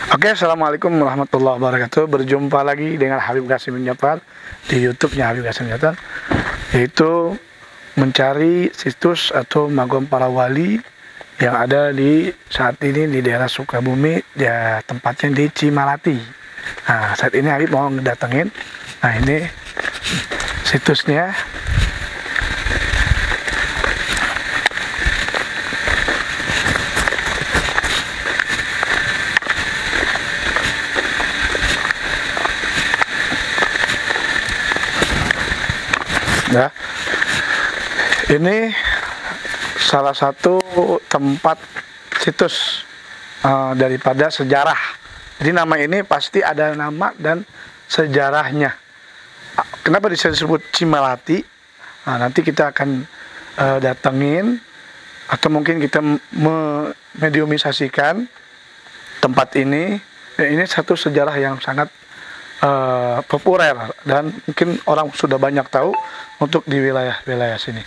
Oke, assalamualaikum warahmatullahi wabarakatuh. Berjumpa lagi dengan Habib Qasim bin Jafar di YouTube-nya Habib Qasim bin Jafar, yaitu mencari situs atau magom para wali yang ada di saat ini di daerah Sukabumi, ya tempatnya di Cimalati. Nah, saat ini Habib mau ngedatengin. Nah, ini situsnya. Ya, ini salah satu tempat situs daripada sejarah. Jadi nama ini pasti ada nama dan sejarahnya. Kenapa disebut Cimalati? Nah, nanti kita akan datengin atau mungkin kita memediumisasikan tempat ini. Ini satu sejarah yang sangat populer dan mungkin orang sudah banyak tahu untuk di wilayah sini.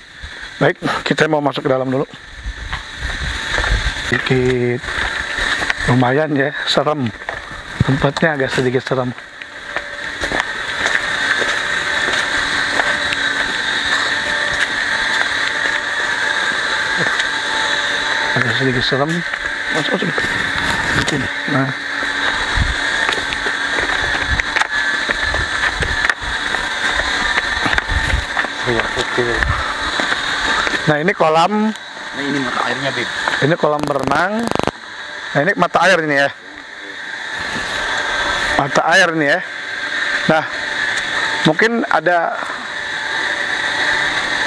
Baik, kita mau masuk ke dalam dulu. Sedikit lumayan ya, serem. Tempatnya agak sedikit serem. Agak sedikit serem. Masuk. Nah. Nah, ini kolam. Nah, ini mata airnya, Bib. Ini kolam berenang. Nah, ini mata air ini ya. Mata air ini ya. Nah, mungkin ada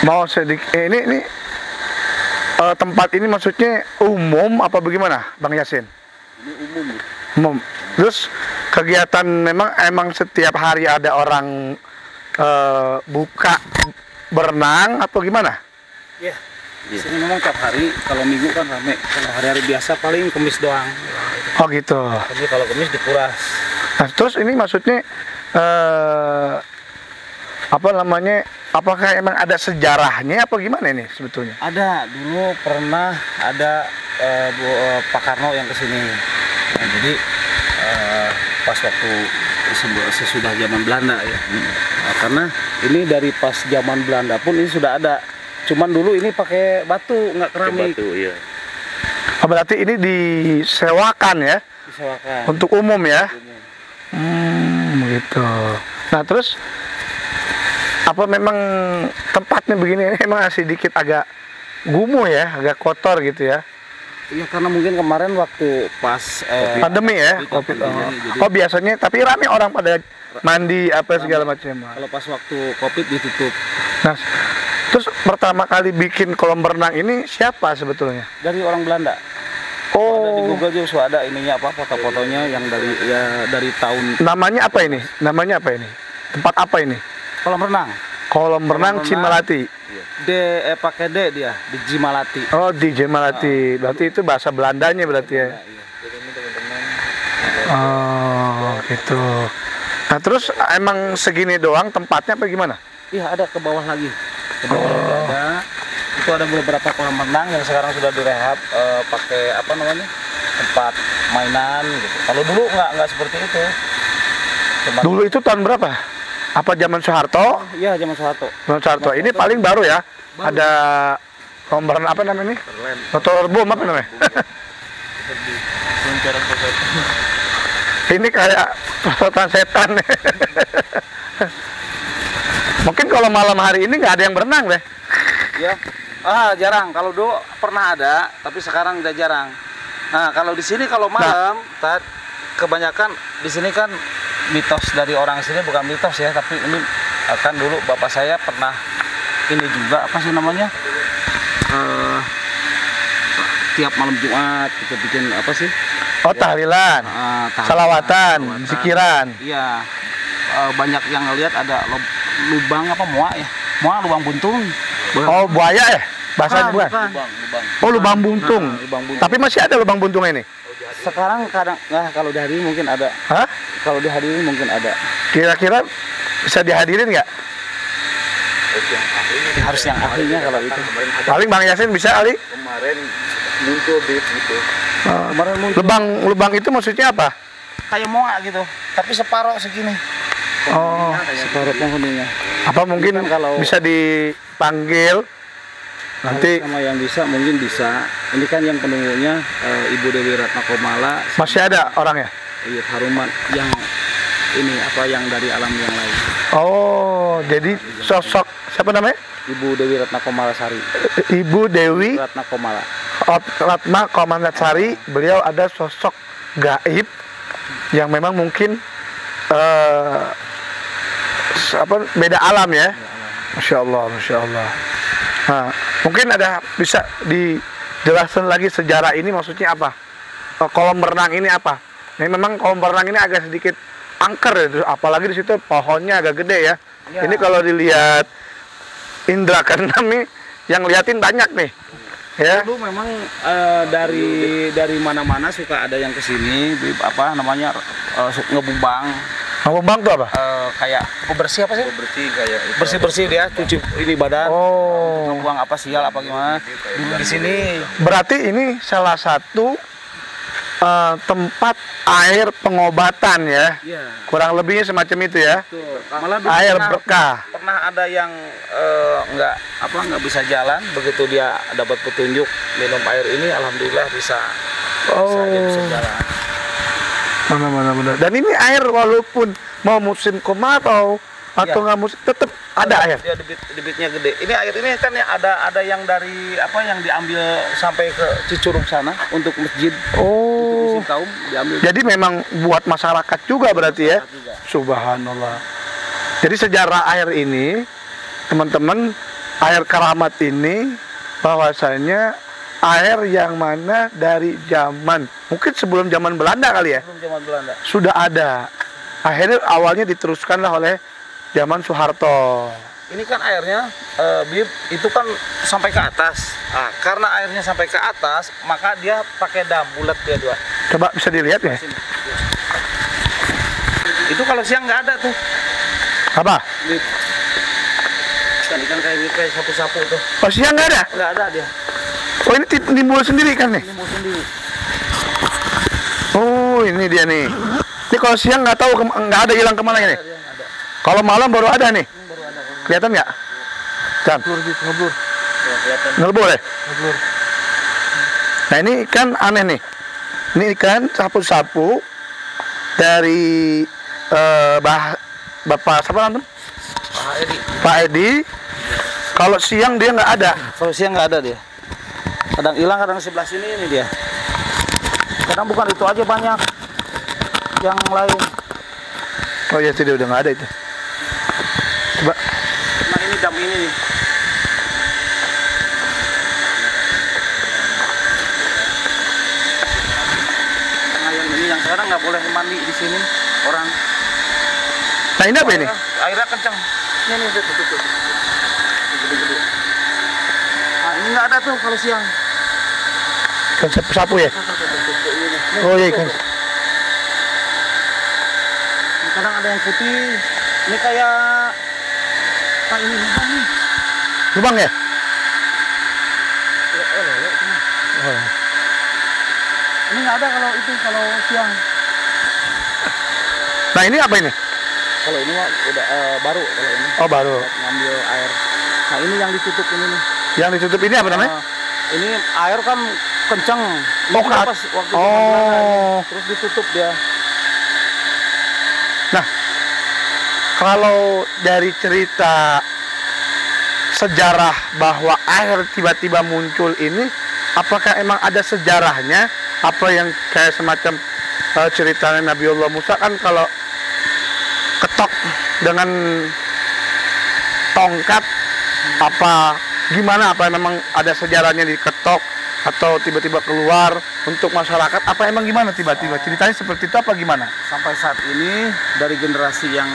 mau sedikit ini tempat ini maksudnya umum apa bagaimana, Bang Yasin? Ini umum. Umum. Terus kegiatan emang setiap hari ada orang buka berenang apa gimana? Iya. Di sini memang tiap hari, kalau minggu kan rame. Kalau hari-hari biasa paling Kemis doang. Oh gitu. Tapi kalau Kemis dikuras. Nah, terus ini maksudnya apa namanya? Apakah emang ada sejarahnya apa gimana ini sebetulnya? Ada, dulu pernah ada Pak Karno yang kesini. Nah, jadi pas waktu sesudah zaman Belanda ya. Nah, karena ini dari pas zaman Belanda pun ini sudah ada. Cuman dulu ini pakai batu, nggak keramik. Batu, iya. Oh, berarti ini disewakan ya? Disewakan. Untuk umum ya? Umum. Gitu. Nah, terus apa memang tempatnya begini emang sedikit agak kumuh ya, agak kotor gitu ya? Iya, karena mungkin kemarin waktu pas pandemi ya, COVID. Oh, biasanya tapi rame orang pada mandi apa segala macam. Kalau pas waktu COVID ditutup. Nah, terus pertama kali bikin kolam berenang ini siapa sebetulnya? Dari orang Belanda. Oh. Ada di Google juga sudah ada ininya apa foto-fotonya yang dari tahun. Namanya apa ini? Namanya apa ini? Tempat apa ini? Kolam renang. Kolam renang Cimalati. Pakai D dia di Cimalati. Oh, di Cimalati. Berarti itu bahasa Belandanya berarti ya. Oh, gitu. Nah, terus emang segini doang tempatnya apa gimana? Iya, ada ke bawah lagi. Ke bawah lagi ada. Itu ada beberapa kolam renang yang sekarang sudah direhab pakai apa namanya? Tempat mainan gitu. Kalau dulu nggak seperti itu. Dulu itu tahun berapa? Apa zaman Soeharto? Iya, zaman Soeharto. Zaman Soeharto. Ini paling baru ya. Baru. Ada kolam berenang apa namanya ini? Motor bom apa namanya? Ini kayak pesotan setan. Mungkin kalau malam hari ini nggak ada yang berenang deh. Ya, jarang. Kalau dulu pernah ada, tapi sekarang udah jarang. Nah, kalau di sini kalau malam, kebanyakan di sini kan mitos dari orang sini, bukan mitos ya, tapi ini akan dulu bapak saya pernah ini juga apa sih namanya? Tiap malam Jumat kita bikin apa sih? Oh, tahlilan, salawatan, zikiran. Iya, banyak yang ngelihat ada lubang apa muak ya, lubang buntung. Oh, buaya ya, bahasanya bukan? Lubang. Oh, lubang buntung. Lubang buntung. Tapi masih ada lubang buntung ini? Sekarang kadang, kalau dihadirin mungkin ada. Hah? Kalau dihadirin mungkin ada. Kira-kira bisa dihadirin nggak? Harus yang ahlinya kalau itu. Paling Bang Yasin bisa Ali? Kemarin muncul gitu. Kemarin muncul. Lubang itu maksudnya apa? kayak moa gitu, tapi separuh segini. Oh, Separuh penghuninya. apa mungkin Kan kalau- bisa dipanggil nanti? Sama yang bisa mungkin bisa. Ini kan yang penunggunya Ibu Dewi Ratna Komala, Masih ada orangnya? Iya Haruman yang ini apa yang dari alam yang lain. Oh, jadi sosok siapa namanya? Ibu Dewi Ratna Komala Sari. Ibu Dewi Ratna Komala. Ratna Komandatsari. Beliau ada sosok gaib yang memang mungkin beda alam ya. Masya Allah, Masya Allah. Nah, mungkin ada bisa dijelaskan lagi sejarah ini maksudnya apa? Kolam renang ini apa? Ini memang kolam renang ini agak sedikit angker ya, apalagi di situ pohonnya agak gede ya. Ya. Ini kalau dilihat indra keenam nih, yang liatin banyak nih. Ya. Dulu memang dari mana-mana suka ada yang kesini, apa namanya ngebubang. Bang tuh apa? Kayak bersih apa sih? Bersih kayak itu. Bersih dia, cuci ini badan. Oh, Buang apa sial apa gimana? Dulu di sini. berarti ini salah satu tempat air pengobatan ya. Iya. Kurang lebihnya semacam itu ya. Tuh. Malah dulu Air pernah- berkah. Pernah ada yang nggak bisa jalan, begitu dia dapat petunjuk minum air ini, alhamdulillah bisa dia bisa Oh, jalan. mana. Dan ini air walaupun mau musim kemarau atau Iya. nggak musim, tetap ada air. Dia debitnya gede. Ini air ini kan ya ada yang dari apa yang diambil sampai ke Cicurug sana untuk masjid, untuk Oh, musim kaum diambil. jadi memang buat masyarakat juga berarti ya. Juga. Subhanallah. Jadi sejarah air ini, teman-teman, air keramat ini bahwasanya air yang mana dari zaman mungkin sebelum zaman Belanda kali ya Sebelum zaman Belanda. sudah ada. Akhirnya awalnya diteruskanlah oleh zaman Soeharto. Ini kan airnya, Bib, itu kan sampai ke atas. Nah, karena airnya sampai ke atas, maka dia pakai dam bulat dia dua. Coba bisa dilihat ya. Sini. Itu kalau siang nggak ada tuh, Apa? Bib. Ikan kayak gitu, kayak sapu-sapu tuh. Oh, siang nggak ada? Nggak ada dia. Oh, ini timbul sendiri kan nih? Ini mau sendiri. Oh, ini dia nih. Ini kalau siang nggak tahu nggak ada, hilang kemana ini. Dia nggak ada. Kalau malam baru ada nih. Ini baru ada. Kelihatan nggak? Jam. Ngeblur. Ya, kelihatan. Ngelebur ya? Ngeblur. Nah, ini ikan aneh nih. Ini ikan sapu-sapu dari Bapak siapa namanya? Pak Edi. Pak Edi. Kalau siang dia nggak ada. Kalau siang nggak ada dia. Kadang hilang, kadang sebelah sini ini dia. Kadang bukan itu aja, banyak yang lain. Oh iya, tidak udah nggak ada itu. Coba. Nah ini dam ini nih. Nah yang sekarang nggak boleh mandi di sini orang. Nah, ini apa ini? Airnya kencang. Ini nih tuh. Gede-gede. Nah ini nggak ada tuh kalau siang. Ikan sapu-sapu ya? Ini. Oh iya, ikan. Kadang ada yang putih. Ini kayak ini lubang nih. Lubang ya? Lele, ini. Oh. Ini nggak ada kalau siang. Nah, ini apa ini? Kalau ini mah udah baru kalau ini Oh, baru. buat ngambil air. Nah ini yang ditutup ini nih. Yang ditutup ini apa namanya? Ini air kan kencang. Ini Oh, pas waktu zaman Belanda ini. Terus ditutup dia. Nah, kalau dari cerita sejarah bahwa air tiba-tiba muncul ini, apakah emang ada sejarahnya? Apa yang kayak semacam ceritanya Nabiullah Musa kan kalau ketok dengan tongkat apa gimana? Apa memang ada sejarahnya diketok atau tiba-tiba keluar untuk masyarakat? Apa emang gimana tiba-tiba? Ceritanya seperti itu apa gimana? Sampai saat ini dari generasi yang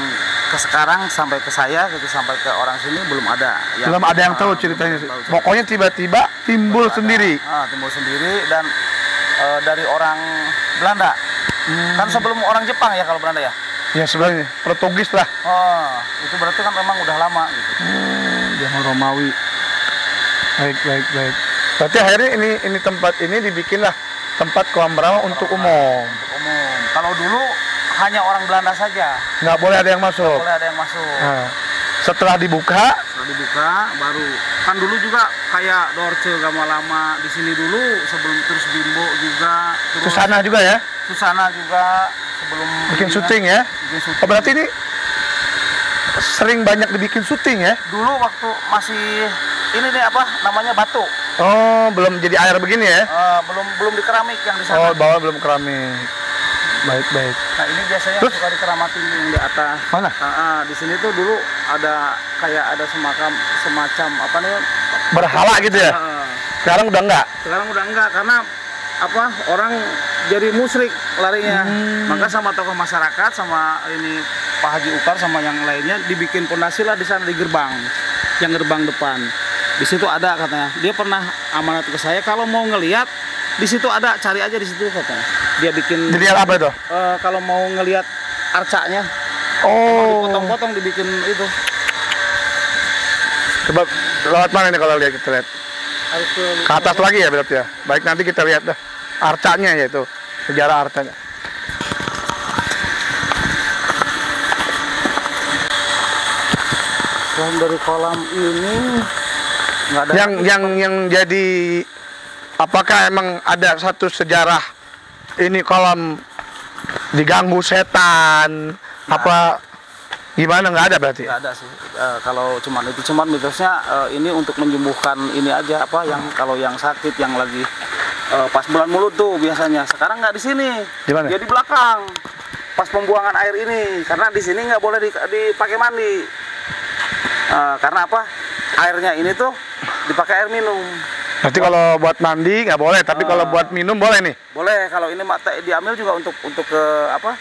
ke sekarang sampai ke saya gitu sampai ke orang sini belum ada. Belum ada yang tahu ceritanya. belum tahu ceritanya. Pokoknya tiba-tiba timbul Ada. sendiri. Timbul sendiri dan dari orang Belanda. Kan sebelum orang Jepang ya kalau Belanda ya. Ya sebenarnya Portugis lah. Oh, itu berarti kan memang udah lama gitu. Zaman Romawi. Baik. Berarti akhirnya ini tempat ini dibikinlah tempat kolam renang untuk umum. Untuk umum. Kalau dulu hanya orang Belanda saja. Nggak boleh ada yang masuk. Boleh ada yang masuk. Nah, setelah dibuka, Setelah dibuka baru kan dulu juga kayak Dorce lama-lama di sini dulu sebelum, terus Bimbo juga, terus Susana juga ya, Susana juga sebelum bikin ini syuting ya. bikin syuting. Oh, berarti ini sering banyak dibikin syuting ya? Dulu waktu masih ini nih apa namanya batu. Oh, belum jadi air begini ya? Belum di keramik yang di sana. Oh, bawah belum keramik. Baik. Nah ini biasanya Terus? suka dikeramatin yang di atas. Mana? Di sini tuh dulu ada kayak ada semacam apa nih? Berhala gitu ya? Sekarang udah enggak? Sekarang udah enggak karena apa orang jadi musyrik larinya. Maka sama tokoh masyarakat sama ini Pak Haji Ukar sama yang lainnya dibikin pondasi lah di sana di gerbang, yang gerbang depan. Di situ ada katanya. Dia pernah amanat ke saya kalau mau ngelihat di situ ada, cari aja di situ katanya. Dia bikin. Dilihat apa itu? Kalau mau ngelihat arcanya, Oh, dipotong-potong dibikin itu. coba lewat mana nih kalau lihat kita lihat? Harus Ke atas lagi ya berarti ya? Baik, nanti kita lihat dah arcanya ya itu, sejarah arcanya. Selain dari kolam ini nggak ada. Yang jadi, apakah emang ada satu sejarah ini kolam diganggu setan apa gimana, nggak ada berarti? Nggak ada sih. Kalau cuman mitosnya ini untuk menyembuhkan ini aja apa yang kalau yang sakit yang lagi pas bulan mulut tuh biasanya. Sekarang nggak di sini. Di mana? Dia di belakang. Pas pembuangan air ini karena di sini nggak boleh dipakai mandi. Karena apa? Airnya ini tuh dipakai air minum. Berarti kalau buat mandi nggak boleh, tapi kalau buat minum boleh nih? Boleh kalau ini mata diambil juga untuk ke apa?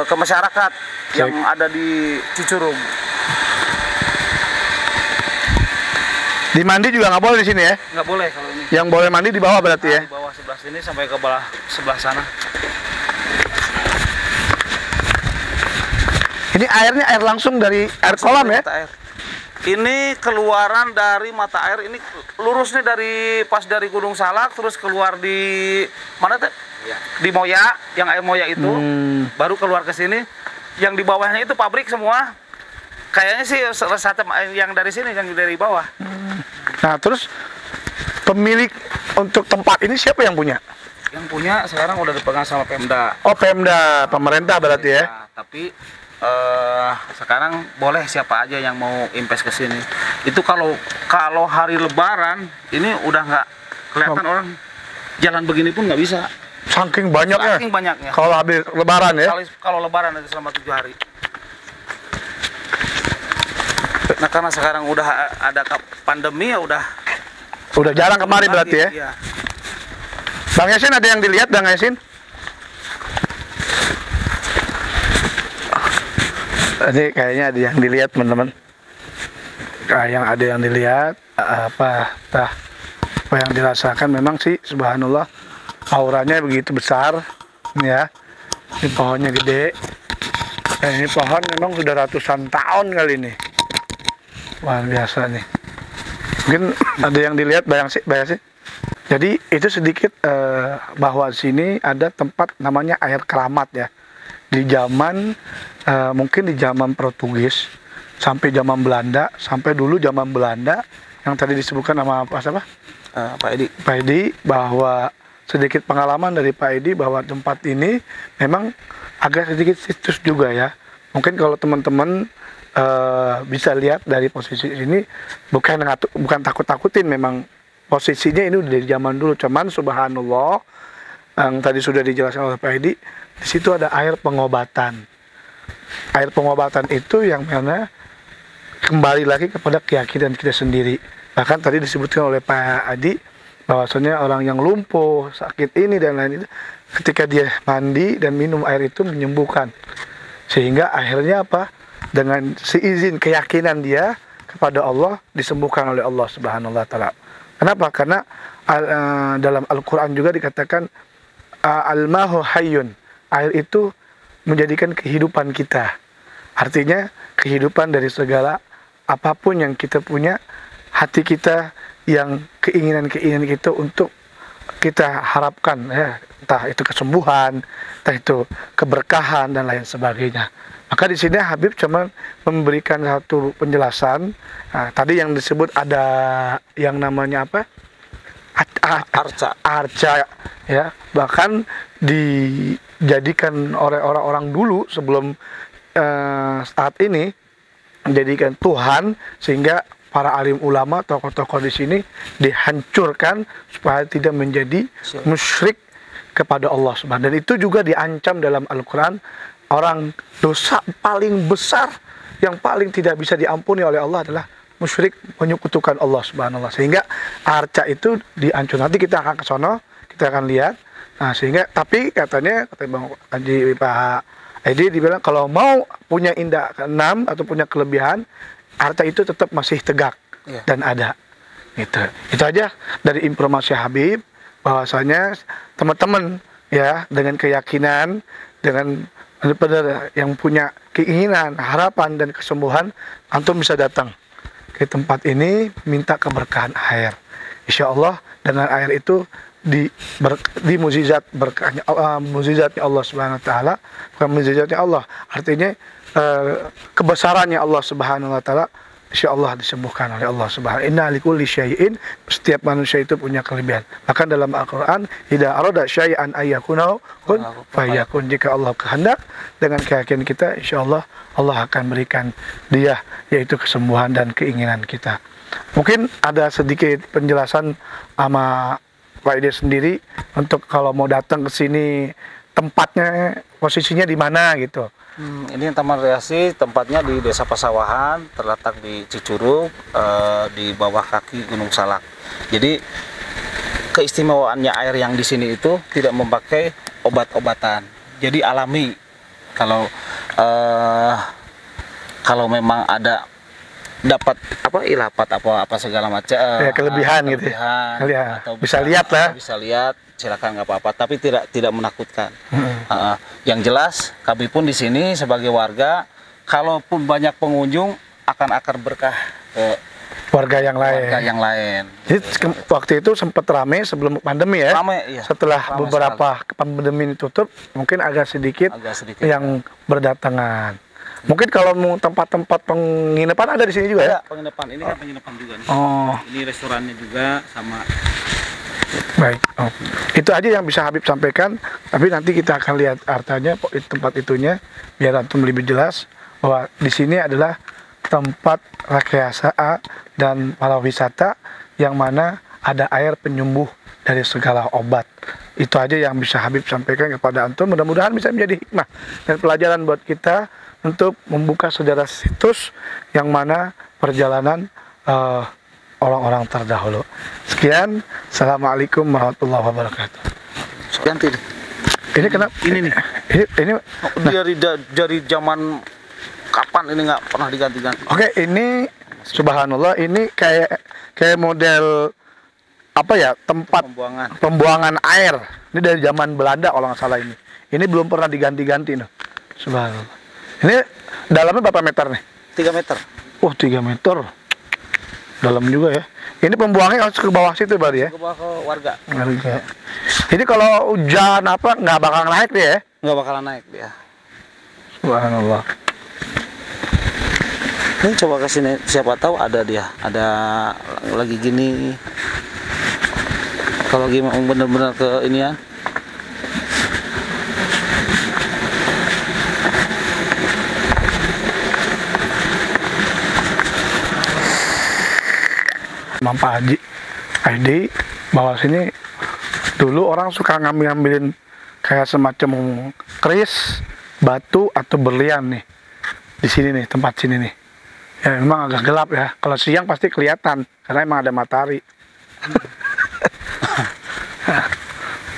Ke masyarakat yang ada di Cicurug. Di mandi juga nggak boleh di sini ya? Nggak boleh kalau ini. Yang boleh mandi di bawah berarti ya? Di bawah sebelah sini sampai ke bawah sebelah sana. Ini airnya air langsung dari air kolam ya? Mata air. Ini keluaran dari mata air ini lurusnya dari pas dari Gunung Salak terus keluar di mana tuh? Di Moya, yang air Moya itu baru keluar ke sini. Yang di bawahnya itu pabrik semua. Kayaknya sih resate yang dari sini yang dari bawah. Nah terus pemilik untuk tempat ini siapa yang punya? Yang punya sekarang udah dipegang sama Pemda. Oh, Pemda, pemerintah berarti ya? Nah, tapi sekarang boleh siapa aja yang mau invest ke sini. Itu kalau hari Lebaran ini udah nggak kelihatan orang jalan begini pun nggak bisa. Saking banyaknya. Saking banyaknya. Kalau habis Lebaran ya? Kalau Lebaran itu selama 7 hari. Nah karena sekarang udah ada pandemi ya udah jarang kemari berarti ya? Iya. Bang Yasin ada yang dilihat, Bang Yasin? Ini kayaknya ada yang dilihat teman-teman. Yang ada yang dilihat apa yang dirasakan memang sih subhanallah auranya begitu besar ya. Ini pohonnya gede. Dan ini pohon memang sudah ratusan tahun kali ini. Wah biasa nih. Mungkin ada yang dilihat bayang sih. Jadi itu sedikit bahwa sini ada tempat namanya air keramat ya. Di zaman mungkin di zaman Portugis sampai zaman Belanda, sampai dulu zaman Belanda yang tadi disebutkan nama siapa? Pak Edi. Pak Edi, bahwa sedikit pengalaman dari Pak Edi bahwa tempat ini memang agak sedikit situs juga ya. Mungkin kalau teman-teman bisa lihat dari posisi ini bukan takut-takutin, memang posisinya ini udah dari zaman dulu. Cuman subhanallah yang tadi sudah dijelaskan oleh Pak Edi, di situ ada air pengobatan. Air pengobatan itu yang mana kembali lagi kepada keyakinan kita sendiri. Bahkan tadi disebutkan oleh Pak Adi bahwasanya orang yang lumpuh, sakit ini dan lain itu, ketika dia mandi dan minum air itu menyembuhkan. Sehingga akhirnya apa? Dengan seizin keyakinan dia kepada Allah disembuhkan oleh Allah Subhanahu wa taala. Kenapa? Karena dalam Al-Qur'an juga dikatakan al-mahu hayyun. Air itu menjadikan kehidupan kita. Artinya kehidupan dari segala apapun yang kita punya, hati kita yang keinginan kita untuk kita harapkan ya, entah itu kesembuhan, entah itu keberkahan dan lain sebagainya. Maka di sini Habib cuma memberikan satu penjelasan. Nah, tadi yang disebut ada yang namanya apa? Arca ya, bahkan dijadikan oleh orang-orang dulu sebelum saat ini menjadikan Tuhan, sehingga para alim ulama, tokoh-tokoh di sini dihancurkan supaya tidak menjadi musyrik kepada Allah Subhanahu. Dan itu juga diancam dalam Al-Quran. Orang dosa paling besar yang paling tidak bisa diampuni oleh Allah adalah musyrik, menyekutukan Allah Subhanahu wa taala. Sehingga arca itu diancur. Nanti kita akan ke sono, kita akan lihat. Nah, sehingga tapi katanya kata Bang Haji Pak Edi dibilang kalau mau punya indah keenam atau punya kelebihan, arca itu tetap masih tegak dan ada. Gitu. Itu aja dari informasi Habib, bahwasanya teman-teman ya dengan keyakinan, dengan benar-benar yang punya keinginan, harapan dan kesembuhan, antum bisa datang ke tempat ini minta keberkahan air. Insya Allah dengan air itu di mukjizat berkahnya mukjizatnya Allah Subhanahu wa taala, bukan mukjizatnya Allah, artinya kebesarannya Allah Subhanahu wa taala, insya Allah disembuhkan oleh Allah Subhanahu. Inna likulli syai'in, setiap manusia itu punya kelebihan. Bahkan dalam Al-Quran, idza arada syai'an ayyakuna kun fayakun, jika Allah kehendak dengan keyakinan kita, insya Allah Allah akan berikan dia, yaitu kesembuhan dan keinginan kita. Mungkin ada sedikit penjelasan sama Pak Ide sendiri untuk kalau mau datang ke sini, tempatnya, posisinya di mana gitu. Ini Taman Rekreasi, tempatnya di Desa Pasawahan, terletak di Cicurug, di bawah kaki Gunung Salak. Jadi keistimewaannya air yang di sini itu tidak memakai obat-obatan, jadi alami. Kalau memang ada dapat ilapat apa segala macam kelebihan gitu ya. Atau bisa lihat lah, bisa lihat, silakan, nggak apa-apa, tapi tidak menakutkan. Yang jelas kami pun di sini sebagai warga, kalaupun banyak pengunjung akan berkah ke warga yang lain. Jadi waktu itu sempat ramai sebelum pandemi ya. Iya. Setelah beberapa pandemi ditutup, mungkin agak sedikit yang berdatangan. Mungkin kalau mau tempat-tempat penginapan ada di sini juga ya? Penginapan. Ini kan penginapan juga nih. Ini restorannya juga sama. Baik. Itu aja yang bisa Habib sampaikan. Tapi nanti kita akan lihat artanya, tempat itunya, biar antum lebih jelas bahwa di sini adalah tempat rekreasi dan para wisata yang mana ada air penyembuh dari segala obat. Itu aja yang bisa Habib sampaikan kepada antum. Mudah-mudahan bisa menjadi hikmah dan pelajaran buat kita untuk membuka sejarah situs yang mana perjalanan orang-orang terdahulu. Sekian, Assalamualaikum warahmatullahi wabarakatuh. Ganti deh. Ini kenapa? Ini nih. Ini dari zaman kapan ini nggak pernah diganti-ganti? Oke, ini subhanallah, ini kayak model apa ya, tempat pembuangan air. Ini dari zaman Belanda kalau nggak salah ini. Ini belum pernah diganti-ganti nih. Subhanallah. Ini dalamnya berapa meter nih? 3 meter. 3 meter. Dalam juga ya. Ini pembuangnya harus ke bawah situ berarti ya? Ke bawah ke warga. Ini kalau hujan apa nggak bakal naik dia ya? Nggak bakalan naik dia. Subhanallah. Ini coba ke sini, siapa tahu ada dia. Ada lagi gini. Kalau gimana bener-bener ke ini ya. Pak Haji ID bahwa sini dulu orang suka ngambilin kayak semacam keris, batu atau berlian nih di sini nih, tempat sini nih. Ya memang agak gelap ya. Kalau siang pasti kelihatan karena emang ada matahari.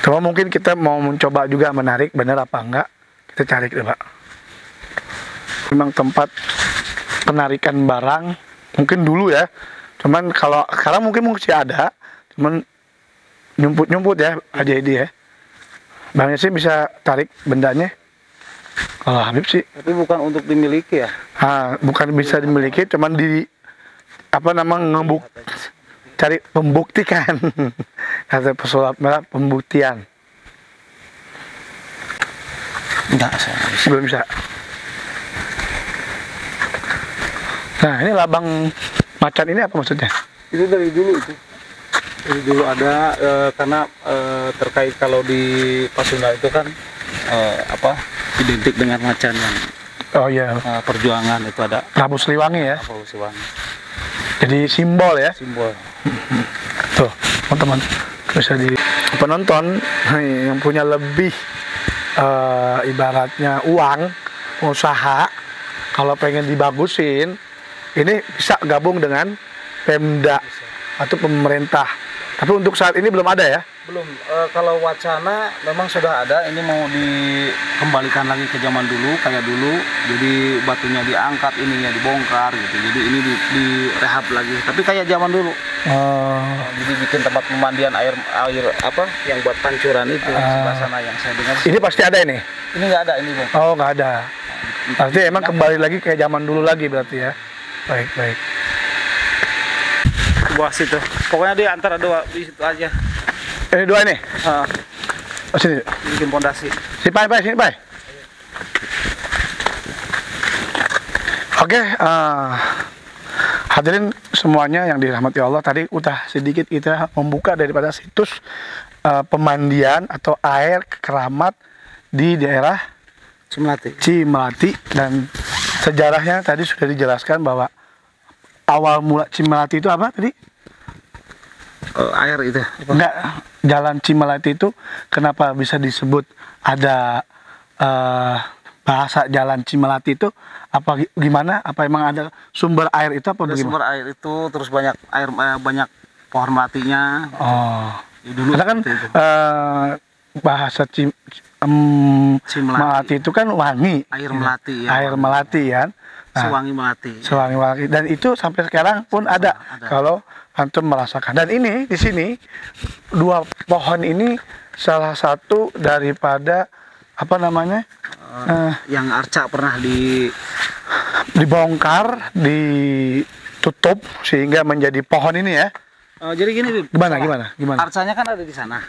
Cuma mungkin kita mau mencoba juga menarik, bener apa enggak kita cari dulu Pak. Memang tempat penarikan barang mungkin dulu ya. Cuman kalau sekarang mungkin masih ada, cuman nyumput ya aja ini ya. Bang sih bisa tarik bendanya. Kalau Habib sih. Tapi bukan untuk dimiliki ya? Bukan bisa dimiliki, cuman cari pembuktikan. kata pesulap merah pembuktian. Enggak, saya nggak bisa. Belum bisa. Nah, ini labang macan ini apa maksudnya? Itu dari dulu itu. Dari dulu ada karena terkait kalau di Pasundan itu kan identik dengan macan yang Oh iya, perjuangan itu ada Prabu Siliwangi ya. Prabu Siliwangi. Jadi simbol ya. Simbol. Tuh, teman-teman bisa di penonton yang punya lebih ibaratnya uang, usaha, kalau pengen dibagusin, ini bisa gabung dengan Pemda atau pemerintah. Tapi untuk saat ini belum ada ya. Belum. Kalau wacana memang sudah ada. Ini mau dikembalikan lagi ke zaman dulu, kayak dulu. Jadi batunya diangkat, ininya dibongkar gitu. Jadi ini direhab lagi. Tapi kayak zaman dulu. Jadi bikin tempat pemandian air apa yang buat pancuran itu sebelah sana yang saya dengar. Ini pasti ada ini. Ini nggak ada ini, Bang. Oh, nggak ada. Berarti emang kembali lagi kayak zaman dulu lagi berarti ya. Baik, baik. Bawah situ. Pokoknya di antara dua di situ aja. Ini dua ini. Oh, sini. Bikin pondasi. Sini, Pak, sini, Pak. Oke, hadirin semuanya yang dirahmati Allah, tadi udah sedikit kita membuka daripada situs pemandian atau air keramat di daerah Cimelati, dan sejarahnya tadi sudah dijelaskan bahwa awal mula Cimelati itu apa tadi? Air itu. Enggak, jalan Cimelati itu kenapa bisa disebut ada bahasa jalan Cimelati itu apa gimana? Apa emang ada sumber air itu apa ada bagaimana? Sumber air itu terus banyak air banyak pohon melatinya. Oh. Dulu Karena kan itu. Bahasa Melati itu kan wangi. Air melati ya. Air melati kan. Nah, Sewangi melati. Sewangi melati, dan itu sampai sekarang pun ada. Kalau antum merasakan. Dan ini di sini dua pohon ini salah satu daripada apa namanya? Yang arca pernah dibongkar, ditutup sehingga menjadi pohon ini ya. Jadi gini, Bib. Gimana? Arcanya kan ada di sana.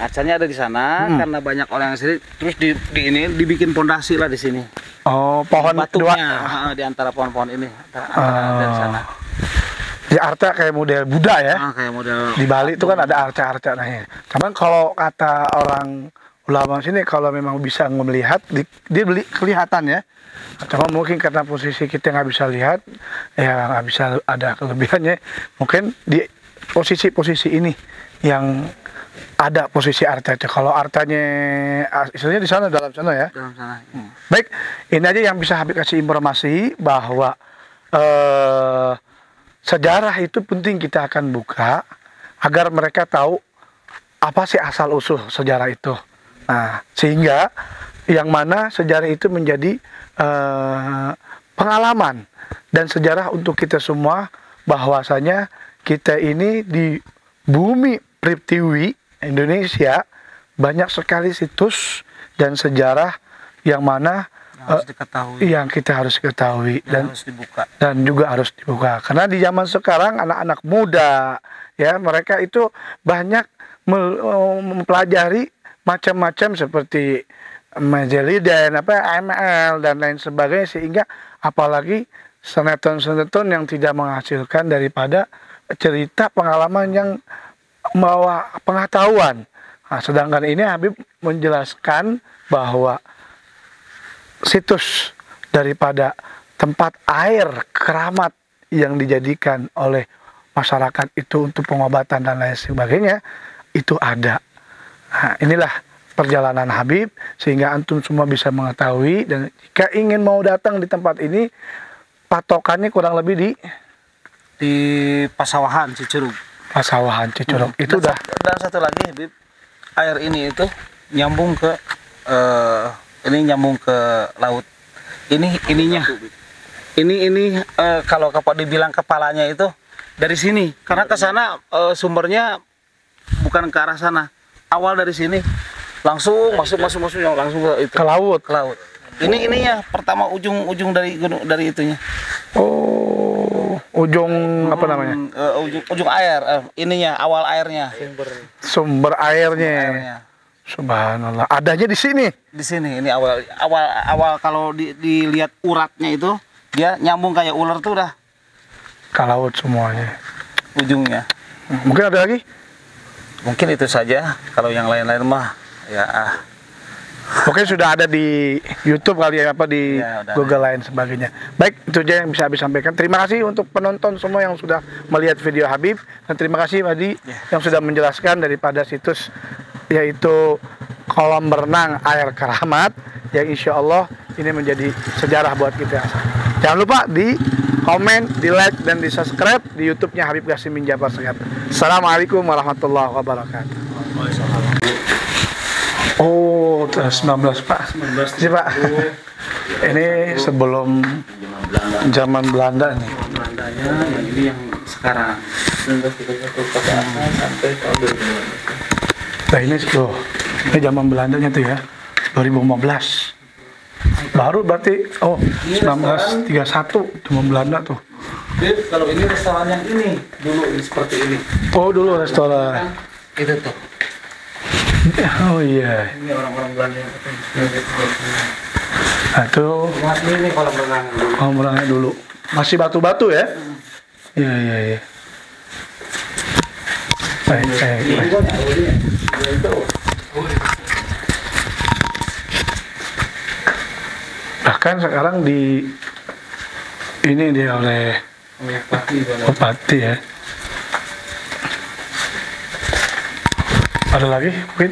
Arcanya ada di sana karena banyak orang yang sini. Terus ini dibikin pondasi lah di sini. Oh, pohon batunya dua di antara pohon-pohon ini. Dari sana. Di arca kayak model Buddha ya. Kayak model Di Bali itu kan ada arca-arca nah. Cuman kalau kata orang ulama sini, kalau memang bisa melihat dia kelihatan ya. Cuma mungkin karena posisi kita nggak bisa lihat, ya nggak bisa ada kelebihannya. Mungkin di posisi ini yang ada posisi arca. Kalau arcanya istilahnya di sana, dalam sana ya. dalam sana. Baik, ini aja yang bisa Habib kasih informasi bahwa sejarah itu penting kita akan buka agar mereka tahu apa sih asal usul sejarah itu. Nah, sehingga yang mana sejarah itu menjadi pengalaman dan sejarah untuk kita semua, bahwasanya kita ini di bumi Pritiwi Indonesia banyak sekali situs dan sejarah yang mana yang kita harus ketahui dan harus dibuka. Dan juga harus dibuka, karena di zaman sekarang anak-anak muda ya, mereka itu banyak mempelajari macam-macam seperti Majeliden, ML dan lain sebagainya, sehingga apalagi sinetron-sinetron yang tidak menghasilkan daripada cerita pengalaman yang membawa pengetahuan. Nah, sedangkan ini Habib menjelaskan bahwa situs daripada tempat air keramat yang dijadikan oleh masyarakat itu untuk pengobatan dan lain sebagainya itu ada. Nah, inilah perjalanan Habib sehingga antum semua bisa mengetahui, dan jika ingin mau datang di tempat ini, patokannya kurang lebih di Pasawahan Cicurug. Pasawahan Cicurug itu udah. Dan satu lagi, Habib, air ini itu nyambung ke laut. Ininya. Ini kalau dibilang kepalanya itu dari sini, karena ke sana sumbernya bukan ke arah sana. Awal dari sini langsung masuk yang langsung ke laut. Ininya pertama ujung dari gunung, dari itunya. Oh, ujung apa namanya? Ujung air, ininya awal airnya. Sumber airnya. Airnya. Subhanallah. Adanya di sini. Di sini ini awal kalau dilihat uratnya itu dia nyambung kayak ular tuh udah Ke laut semuanya. ujungnya. Mungkin ada lagi? Mungkin itu saja. Kalau yang lain-lain mah ya Oke, sudah ada di YouTube kali ya, apa di Ya, udah Google lain sebagainya. Baik, itu aja yang bisa Habib sampaikan. Terima kasih untuk penonton semua yang sudah melihat video Habib, dan terima kasih Madi yang sudah menjelaskan daripada situs yaitu kolam berenang air keramat yang insya Allah ini menjadi sejarah buat kita. Jangan lupa di komen, di like, dan di subscribe di YouTube-nya Habib Qasim bin Jafar Sagaf. Assalamualaikum warahmatullahi wabarakatuh. Oh, 19 Pak. 19 sih Pak. Ini sebelum zaman Belanda nih. Belandanya yang ini yang sekarang 1931 sampai tahun 2000. Nah ini loh, ini zaman Belandanya tuh ya, 2015. Baru berarti, oh 1931 zaman Belanda tuh. Bib, kalau ini restoran yang ini dulu ini seperti ini. Oh dulu restoran. Itu tuh. Oh iya. Ini orang-orang Belanda yang ketemu. Nah itu Nah, ini kolam renang dulu. kolam renangnya dulu. Masih batu-batu ya? Iya iya iya. Baik, baik, Ini baik. kan awalnya. Ya, itu. Bahkan sekarang di ini dia oleh Bupati ya. Ada lagi mungkin?